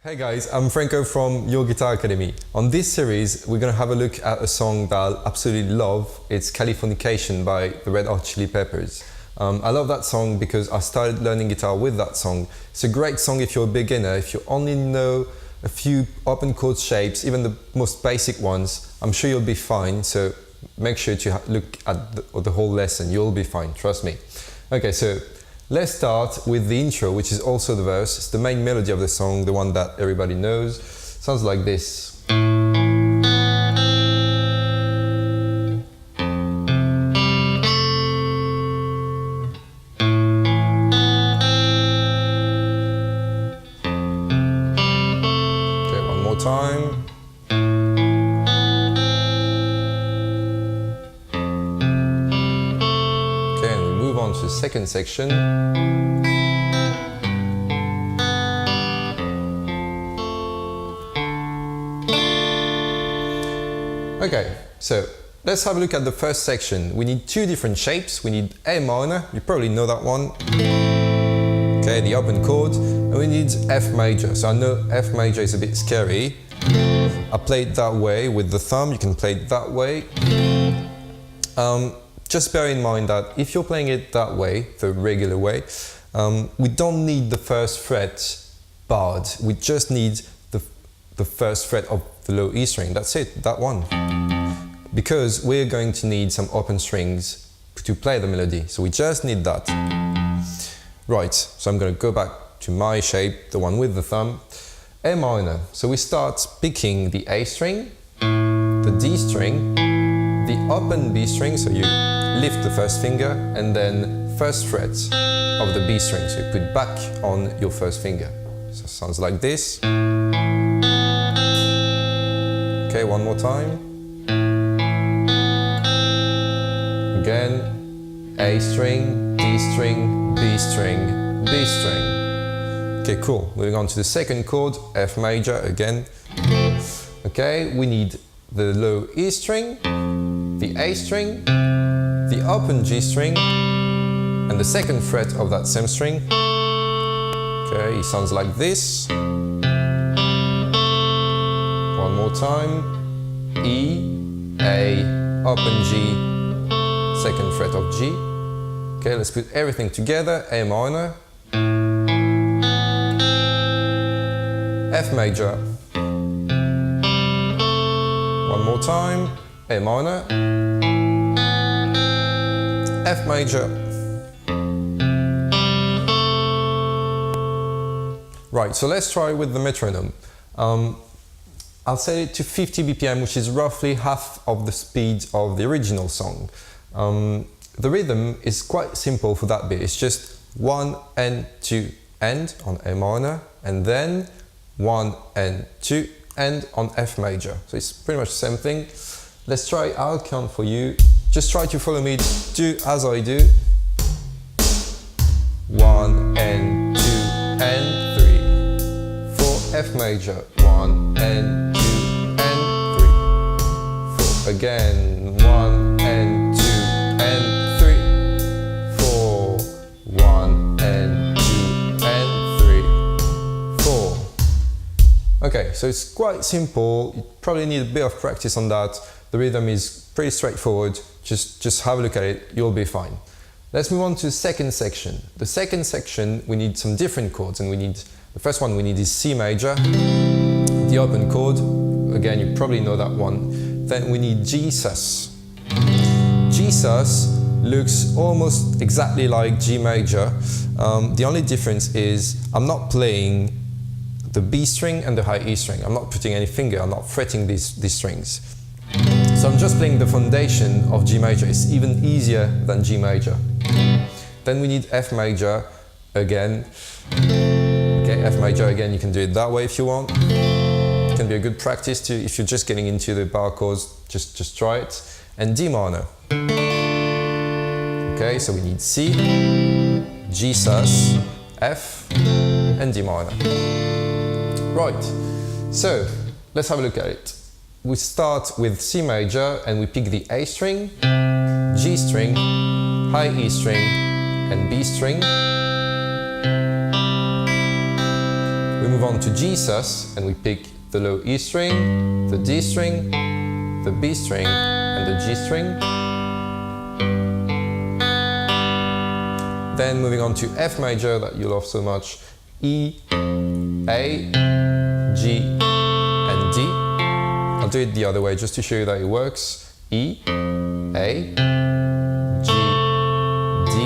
Hey guys, I'm Franco from Your Guitar Academy. On this series, we're going to have a look at a song that I absolutely love. It's Californication by the Red Hot Chili Peppers. I love that song because I started learning guitar with that song. It's a great song if you're a beginner, if you only know a few open chord shapes, even the most basic ones, I'm sure you'll be fine. So make sure to look at the whole lesson, you'll be fine, trust me. Okay, so let's start with the intro, which is also the verse. It's the main melody of the song, the one that everybody knows. Sounds like this. Okay, one more time. Okay, and we move on to the second section. Okay, so let's have a look at the first section. We need two different shapes. We need A minor, you probably know that one. Okay, the open chord. And we need F major. So I know F major is a bit scary. I play it that way with the thumb, you can play it that way. Just bear in mind that if you're playing it that way, the regular way, we don't need the first fret barred. We just need the first fret of the low E string. That's it, that one. Because we're going to need some open strings to play the melody. So we just need that. Right, so I'm going to go back to my shape, the one with the thumb. A minor. So we start picking the A string, the D string, the open B string, so you lift the first finger, and then first fret of the B string, so you put back on your first finger. So it sounds like this. Okay, one more time. Again, A string, D string, B string, B string. Okay, cool. Moving on to the second chord, F major again. Okay, we need the low E string, the A string, the open G string, and the second fret of that same string. Okay, it sounds like this. One more time. E, A, open G, second fret of G. Okay, let's put everything together. A minor, F major. One more time. A minor, F major. Right, so let's try with the metronome. I'll set it to 50 BPM, which is roughly half of the speed of the original song. The rhythm is quite simple for that bit. It's just 1 and 2 and on A minor, and then 1 and 2 and on F major. So it's pretty much the same thing. Let's try, I'll count for you. Just try to follow me, do as I do. 1 and 2 and 3, 4 F major, 1 and 2 and 3, 4 again, 1 and 2 and 3, 4, 1 and 2 and 3, 4. Okay, so it's quite simple. You probably need a bit of practice on that. The rhythm is pretty straightforward. Just have a look at it, you'll be fine. Let's move on to the second section. The second section, we need some different chords, and the first one we need is C major, the open chord. Again, you probably know that one. Then we need G sus. G sus looks almost exactly like G major. The only difference is I'm not playing the B string and the high E string. I'm not putting any finger, I'm not fretting these strings. So I'm just playing the foundation of G major. It's even easier than G major. Then we need F major again. Okay, F major again, you can do it that way if you want. It can be a good practice too. If you're just getting into the bar chords, just try it. And D minor. Okay, so we need C, G sus, F, and D minor. Right, so let's have a look at it. We start with C major and we pick the A string, G string, high E string, and B string. We move on to G sus and we pick the low E string, the D string, the B string and the G string. Then moving on to F major that you love so much, E, A, G and D. I'll do it the other way just to show you that it works. E, A, G, D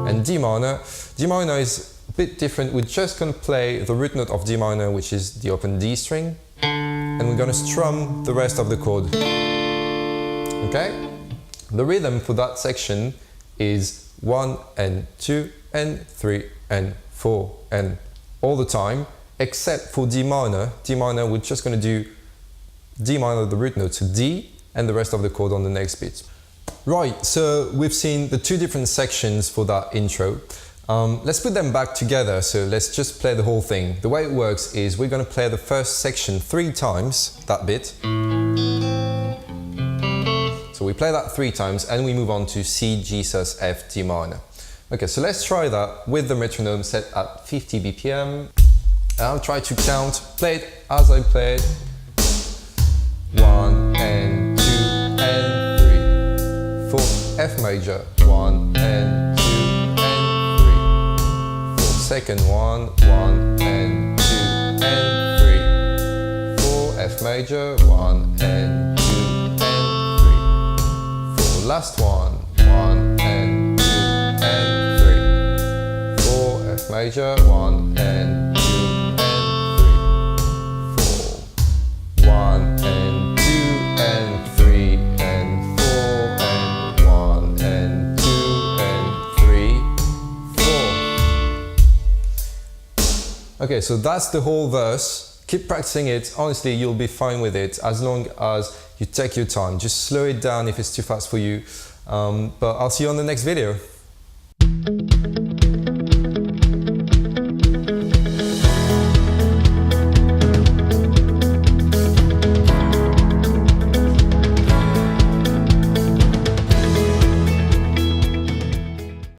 and D minor. D minor is a bit different. We're just going to play the root note of D minor, which is the open D string, and we're going to strum the rest of the chord. Okay? The rhythm for that section is 1 and 2 and 3 and 4 and all the time, except for D minor. D minor, we're just going to do D minor, the root note, so D, and the rest of the chord on the next beat. Right, so we've seen the two different sections for that intro. Let's put them back together, so let's just play the whole thing. The way it works is we're going to play the first section 3 times, that bit. So we play that 3 times and we move on to C, G sus, F, D minor. Okay, so let's try that with the metronome set at 50 BPM. And I'll try to count, play it as I play it. 1 and 2 and 3, 4, F major, 1 and 2 and 3, 4, second 1, 1 and 2 and 3, 4, F major, 1 and 2 and 3, 4, last 1, 1 and 2 and 3, 4, F major, 1 and 2 and 3, 4, 1 and 2 and 3 and 4 and 1 and 2 and 3, 4. Okay, so that's the whole verse. Keep practicing it. Honestly, you'll be fine with it as long as you take your time. Just slow it down if it's too fast for you. But I'll see you on the next video.